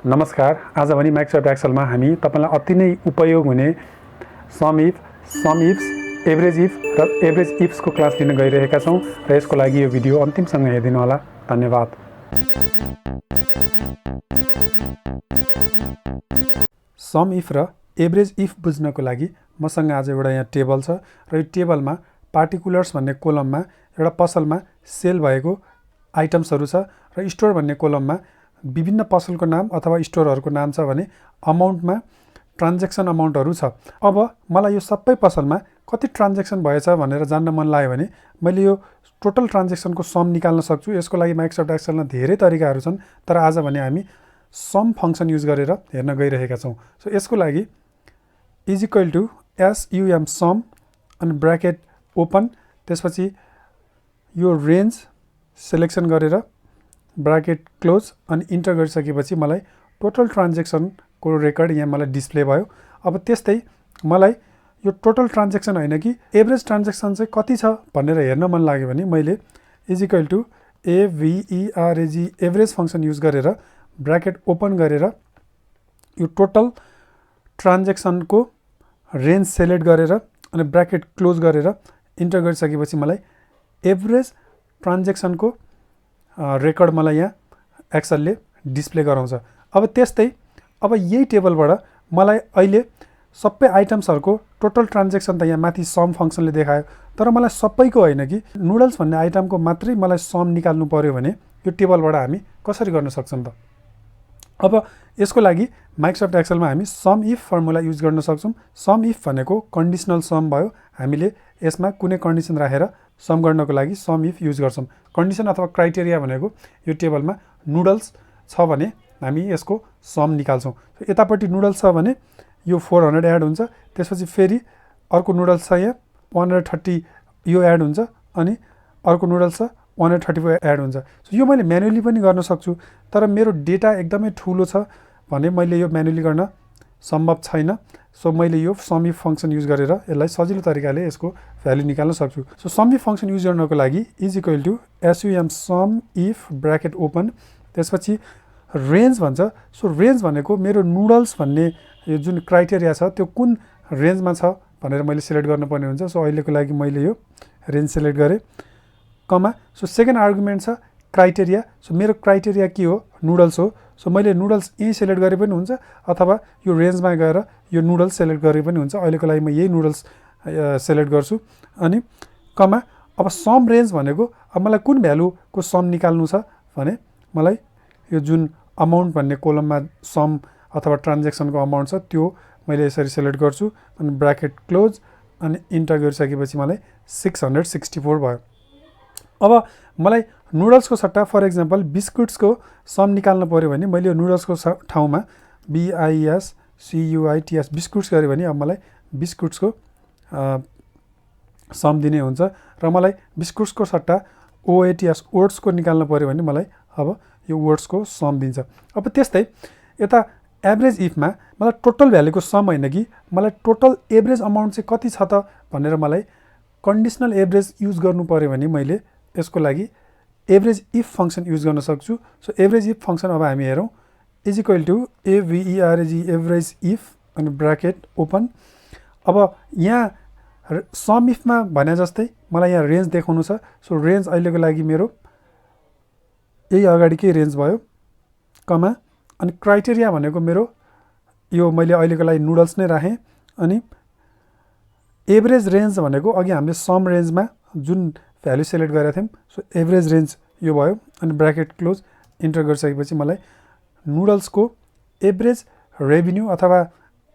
नमस्कार। आज भने माइक्रोसफ्ट एक्सेलमा हामी तपाईलाई अति नै उपयोग हुने समिफ, समिफ्स, एभरेज इफ र एभरेज इफ्सको क्लास लिन गइरहेका छौँ र यसको लागि यो भिडियो अन्तिमसँग हेरिदिनु होला। धन्यवाद। सम इफ र एभरेज इफ बुझ्नको लागि मसँग आज एउटा यहाँ टेबल छ र यो टेबलमा पार्टिकुलर्स भन्ने कोलममा एउटा पसलमा सेल भएको आइटम्सहरू छ र स्टोर भन्ने कोलममा विभिन्न पसलको नाम अथवा स्टोरहरूको नाम छ भने अमाउन्टमा ट्रान्ज्याक्सन अमाउन्टहरू छ। अब मलाई यो सबै पसलमा कति ट्रान्ज्याक्सन भएछ भनेर जान्न मन लाग्यो भने मैले यो टोटल ट्रान्ज्याक्सनको सम निकाल्न सक्छु। यसको लागि माइक्रोसफ्ट एक्सेलमा धेरै तरिकाहरू छन्, तर आज भने हामी सम फङ्सन युज गरेर हेर्न गइरहेका छौँ। सो यसको लागि is equal to SUM sum अनि ब्र्याकेट ओपन, त्यसपछि यो रेन्ज सेलेक्सन गरेर ब्र्याकेट क्लोज अनि इन्टर गरिसकेपछि मलाई टोटल ट्रान्ज्याक्सनको रेकर्ड यहाँ मलाई डिस्प्ले भयो। अब त्यस्तै मलाई यो टोटल ट्रान्ज्याक्सन होइन कि एभरेज ट्रान्ज्याक्सन चाहिँ कति छ भनेर हेर्न मन लाग्यो भने मैले is equal to AVERAG average function use गरेर ब्र्याकेट ओपन गरेर यो टोटल ट्रान्ज्याक्सनको रेन्ज सेलेक्ट गरेर अनि ब्र्याकेट क्लोज गरेर इन्टर गरिसकेपछि मलाई एभरेज ट्रान्ज्याक्सनको रेकर्ड मलाई यहाँ एक्सेलले डिस्प्ले गराउँछ। अब त्यस्तै अब यही टेबलबाट मलाई अहिले सबै आइटम्सहरूको टोटल ट्रान्ज्याक्सन त यहाँ माथि सम फङ्सनले देखायो, तर मलाई सबैको होइन कि नुडल्स भन्ने आइटमको मात्रै मलाई सम निकाल्नु पर्यो भने यो टेबलबाट हामी कसरी गर्न सक्छौँ त? अब यसको लागि माइक्रोसफ्ट एक्सेलमा हामी सम इफ फर्मुला युज गर्न सक्छौँ। सम इफ भनेको कन्डिसनल सम भयो। हामीले यसमा कुनै कन्डिसन राखेर सम गर्नको लागि सम इफ युज गर्छौँ। कन्डिसन अथवा क्राइटेरिया भनेको यो टेबलमा नुडल्स छ भने हामी यसको सम निकाल्छौँ। यतापट्टि नुडल्स छ भने यो 400 एड हुन्छ, त्यसपछि फेरि अर्को नुडल्स छ यहाँ 130 यो एड हुन्छ अनि अर्को नुडल्स छ 134 एड हुन्छ। सो यो मैले म्यानुअली पनि गर्न सक्छु, तर मेरो डेटा एकदमै ठुलो छ भने मैले यो म्यानुअली गर्न सम्भव छैन। सो मैले यो सम इफ फङ्सन युज गरेर यसलाई सजिलो तरिकाले यसको भ्यालु निकाल्न सक्छु। So sum if function use गर्नको लागि is equal to SUM sum if bracket open, त्यसपछि रेन्ज भन्छ। सो रेन्ज भनेको मेरो नुडल्स भन्ने यो जुन क्राइटेरिया छ त्यो कुन रेन्जमा छ भनेर मैले सिलेक्ट गर्नुपर्ने हुन्छ। सो अहिलेको लागि मैले यो रेन्ज सिलेक्ट गरेँ, कमा। सो सेकेन्ड आर्गुमेन्ट छ क्राइटेरिया। सो मेरो क्राइटेरिया के हो? नुडल्स हो। सो मैले नुडल्स यहीँ सेलेक्ट गरे पनि हुन्छ अथवा यो रेन्जमा गएर यो नुडल्स सेलेक्ट गरे पनि हुन्छ। अहिलेको लागि म यही नुडल्स सेलेक्ट गर्छु अनि कमा। अब सम रेन्ज भनेको अब मलाई कुन भ्यालुको सम निकाल्नु छ भने मलाई यो जुन अमाउन्ट भन्ने कोलममा सम अथवा ट्रान्ज्याक्सनको अमाउन्ट छ त्यो मैले यसरी सेलेक्ट गर्छु अनि ब्र्याकेट क्लोज अनि इन्टर गरिसकेपछि मलाई 664 भयो। अब मलाई नुडल्सको सट्टा फर इक्जाम्पल बिस्कुट्सको सम निकाल्नु पऱ्यो भने मैले यो नुडल्सको ठाउँमा BISCUITS बिस्कुट्स गरेँ भने अब मलाई बिस्कुट्सको सम दिने हुन्छ र मलाई बिस्कुट्सको सट्टा OATS ओट्सको निकाल्नु पऱ्यो भने मलाई अब यो ओट्सको सम दिन्छ। अब त्यस्तै यता एभरेज इफमा मलाई टोटल भ्यालुको सम होइन कि मलाई टोटल एभरेज अमाउन्ट चाहिँ कति छ त भनेर मलाई कन्डिसनल एभरेज युज गर्नु पऱ्यो भने मैले यसको लागि एभरेज इफ फङ्सन युज गर्न सक्छु। सो एभरेज इफ फङ्सन अब हामी हेरौँ is equal to AVERAG average if अनि ब्र्याकेट ओपन। अब यहाँ सम इफमा भने जस्तै मलाई यहाँ रेन्ज देखाउनु छ। सो रेन्ज अहिलेको लागि मेरो यही अगाडिकै रेन्ज भयो, कमा। अनि क्राइटेरिया भनेको मेरो यो मैले अहिलेको लागि नुडल्स नै राखेँ अनि एभरेज रेन्ज भनेको अघि हामीले सम रेन्जमा जुन भ्यालु सेलेक्ट गरेका थियौँ सो एभरेज रेन्ज यो भयो अनि ब्र्याकेट क्लोज इन्टर गरिसकेपछि मलाई नुडल्सको एभरेज रेभिन्यू अथवा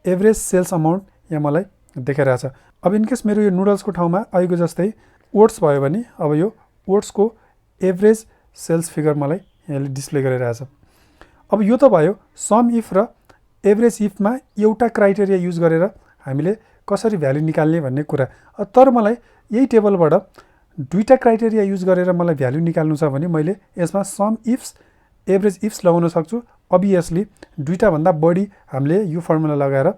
एभरेज सेल्स अमाउन्ट यहाँ मलाई देखाइरहेछ। अब इनकेस मेरो यो नुडल्सको ठाउँमा अहिलेको जस्तै ओट्स भयो भने अब यो ओट्सको एभरेज सेल्स फिगर मलाई यहाँले डिस्प्ले गरिरहेछ। अब यो त भयो सम इफ र एभरेज इफमा एउटा क्राइटेरिया युज गरेर हामीले कसरी भ्यालु निकाल्ने भन्ने कुरा। तर मलाई यही टेबलबाट दुईटा क्राइटेरिया युज गरेर मलाई भ्यालु निकाल्नु छ भने मैले यसमा सम इफ्स एभरेज इफ्स लगाउन सक्छु। अभियसली दुईटाभन्दा बढी हामीले यो फर्मुला लगाएर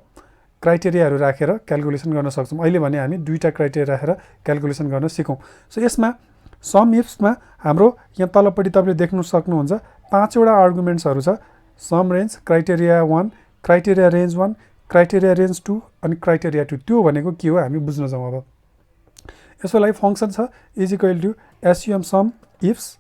क्राइटेरियाहरू राखेर क्यालकुलेसन गर्न सक्छौँ। अहिले भने हामी दुईटा क्राइटेरिया राखेर क्यालकुलेसन गर्न सिकौँ। सो यसमा सम इफ्समा हाम्रो यहाँ तलपट्टि तपाईँले देख्न सक्नुहुन्छ 5वटा आर्गुमेन्ट्सहरू छ। Sum range criteria 1, criteria range 1, criteria range 2 अनि क्राइटेरिया 2। त्यो भनेको के हो हामी बुझ्न जाउँ। अब यसको लागि फङ्सन छ is equal to SUM sum ifs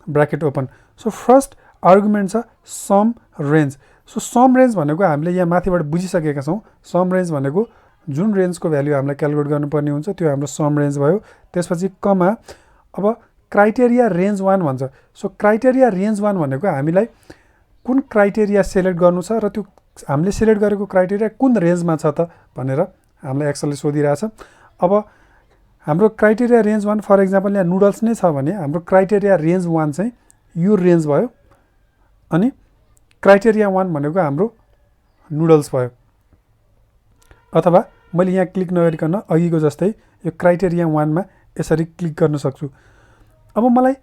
bracket open. So first argument छ sum range. So sum range भनेको हामीले यहाँ माथिबाट बुझिसकेका छौँ। सम रेन्ज भनेको जुन रेन्जको भ्याल्यु हामीलाई क्यालकुलेट गर्नुपर्ने हुन्छ त्यो हाम्रो सम रेन्ज भयो। त्यसपछि कमा अब क्राइटेरिया रेन्ज 1 भन्छ। सो क्राइटेरिया रेन्ज 1 भनेको हामीलाई कुन क्राइटेरिया सेलेक्ट गर्नु छ र त्यो हामीले सेलेक्ट गरेको क्राइटेरिया कुन रेन्जमा छ त भनेर हामीलाई एक्सलले सोधिरहेछ। अब हाम्रो क्राइटेरिया रेन्ज 1 फर इक्जाम्पल यहाँ नुडल्स नै छ भने हाम्रो क्राइटेरिया रेन्ज 1 चाहिँ यो रेन्ज भयो अनि क्राइटेरिया 1 भनेको हाम्रो नुडल्स भयो। अथवा मैले यहाँ क्लिक नगरिकन अघिको जस्तै यो क्राइटेरिया 1 मा यसरी क्लिक गर्न सक्छु। अब मलाई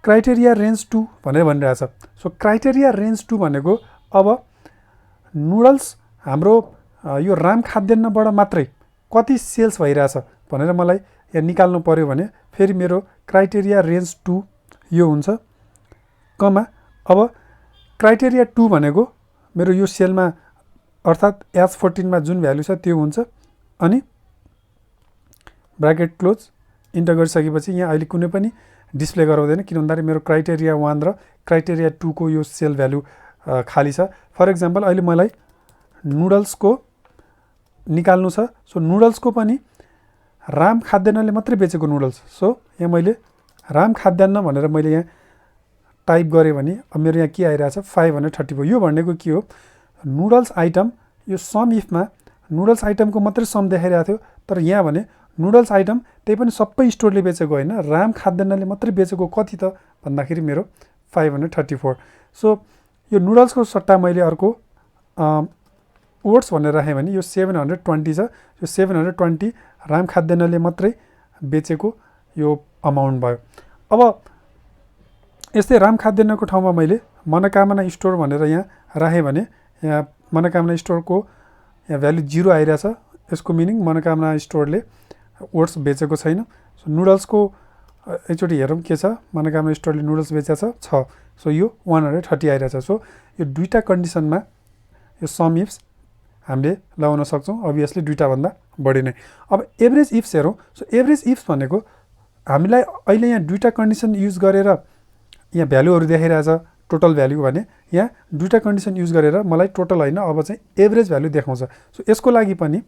क्राइटेरिया रेन्ज 2 भनेर भनिरहेछ। सो क्राइटेरिया रेन्ज 2 भनेको अब नुडल्स हाम्रो यो राम खाद्यान्नबाट मात्रै कति सेल्स भइरहेछ भनेर मलाई यहाँ निकाल्नु पर्यो भने फेरि मेरो क्राइटेरिया रेन्ज 2 यो हुन्छ कमा अब क्राइटेरिया 2 भनेको मेरो यो सेलमा अर्थात् H14 मा जुन भ्यालु छ त्यो हुन्छ अनि ब्राकेट क्लोज इन्टर गरिसकेपछि यहाँ अहिले कुनै पनि डिस्प्ले गराउँदैन किन भन्दाखेरि मेरो क्राइटेरिया 1 र क्राइटेरिया 2 को यो सेल भ्यालु खाली छ। फर इक्जाम्पल अहिले मलाई नुडल्सको निकाल्नु छ। सो नुडल्सको पनि राम खाद्यान्नले मात्रै बेचेको नुडल्स। सो यहाँ मैले राम खाद्यान्न भनेर मैले यहाँ टाइप गरेँ भने अब मेरो यहाँ के आइरहेछ 530 भयो। यो भनेको के हो नुडल्स आइटम यो सम इफमा नुडल्स आइटमको मात्रै सम देखाइरहेको थियो तर यहाँ भने नुडल्स आइटम त्यही पनि सबै स्टोरले बेचेको होइन राम खाद्यान्नले मात्रै बेचेको कति त भन्दाखेरि मेरो 534। सो यो नुडल्सको सट्टा मैले अर्को ओट्स भनेर राखेँ भने यो 720 छ। यो 720 राम खाद्यान्नले मात्रै बेचेको यो अमाउन्ट भयो। अब यस्तै राम खाद्यान्नको ठाउँमा मैले मनोकामना स्टोर भनेर यहाँ राखेँ भने यहाँ मनोकामना स्टोरको यहाँ भ्यालु 0 आइरहेछ। यसको मिनिङ मनोकामना स्टोरले ओट्स बेचेको छैन। सो नुडल्सको एकचोटि हेरौँ के छ मनोकामना स्टोरले नुडल्स बेचेको छ। सो यो 130 आइरहेछ। सो यो दुईटा कन्डिसनमा यो सम इफ्स हामीले लगाउन सक्छौँ अभियसली दुईटा भन्दा बढी नै। अब एभरेज इफ्स हेरौँ। सो एभरेज इफ्स भनेको हामीलाई अहिले यहाँ दुईटा कन्डिसन युज गरेर यहाँ भ्यालुहरू देखाइरहेछ टोटल भ्यालु भने यहाँ दुईटा कन्डिसन युज गरेर मलाई टोटल होइन अब चाहिँ एभरेज भ्यालु देखाउँछ। सो यसको लागि पनि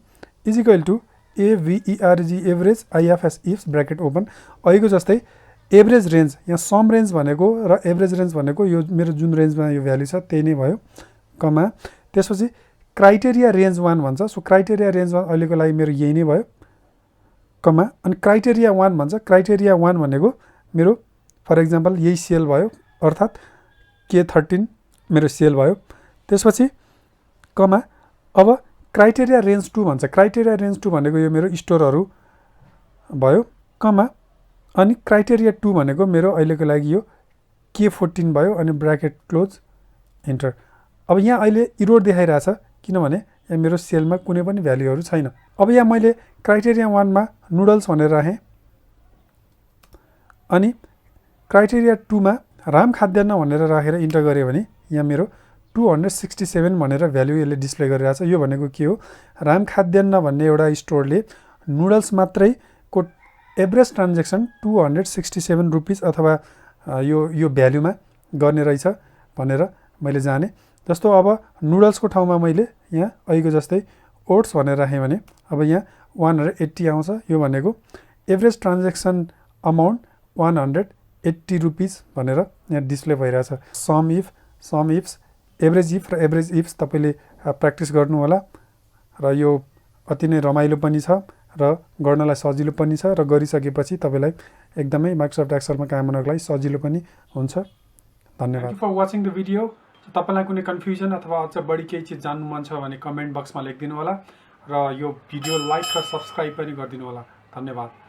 is equal to AVERG average IFS ifs bracket open अहिलेको जस्तै एभरेज रेन्ज यहाँ सम रेन्ज भनेको र एभरेज रेन्ज भनेको यो मेरो जुन रेन्जमा यो भ्यालु छ त्यही नै भयो कमा त्यसपछि क्राइटेरिया रेन्ज 1 भन्छ। सो क्राइटेरिया रेन्ज 1 अहिलेको लागि मेरो यही नै भयो कमा अनि क्राइटेरिया 1 भन्छ। क्राइटेरिया 1 भनेको मेरो फर इक्जाम्पल यही सेल भयो अर्थात् K13 मेरो सेल भयो। त्यसपछि कमा अब क्राइटेरिया रेन्ज 2 भन्छ। क्राइटेरिया रेन्ज 2 भनेको यो मेरो स्टोरहरू भयो कमा अनि क्राइटेरिया 2 भनेको मेरो अहिलेको लागि यो K14 भयो अनि ब्राकेट क्लोज इन्टर। अब यहाँ अहिले इरोड देखाइरहेछ किनभने यहाँ मेरो सेलमा कुनै पनि भ्यालुहरू छैन। अब यहाँ मैले क्राइटेरिया 1 मा नुडल्स भनेर राखेँ अनि क्राइटेरिया 2 मा राम खाद्यान्न भनेर राखेर इन्टर गरेँ भने यहाँ मेरो 267 भनेर भ्यालु यसले डिस्प्ले गरिरहेछ। यो भनेको के हो राम खाद्यान्न भन्ने एउटा स्टोरले नुडल्स मात्रैको एभरेज ट्रान्जेक्सन 267 रुपिस अथवा यो भ्यालुमा गर्ने रहेछ भनेर मैले जाने। जस्तो अब नुडल्सको ठाउँमा मैले यहाँ अहिलेको जस्तै ओट्स भनेर राखेँ भने अब यहाँ 180 आउँछ। यो भनेको एभरेज ट्रान्जेक्सन अमाउन्ट 180 रुपिस भनेर यहाँ डिस्प्ले भइरहेछ। सम इफ्स एभरेज इफ र एभरेज इफ्स तपाईँले प्र्याक्टिस गर्नु होला र यो अति नै रमाइलो पनि छ र गर्नलाई सजिलो पनि छ र गरिसकेपछि तपाईँलाई एकदमै माइक्रोसफ्ट एक्सेलमा काम गर्नको लागि सजिलो पनि हुन्छ। धन्यवाद। Thank you for watching the video. तपाईँलाई कुनै कन्फ्युजन अथवा अझ बढी केही चिज जान्नु मन छ भने कमेन्ट बक्समा लेखिदिनु होला र यो भिडियो लाइक र सब्सक्राइब पनि गरिदिनु होला। धन्यवाद।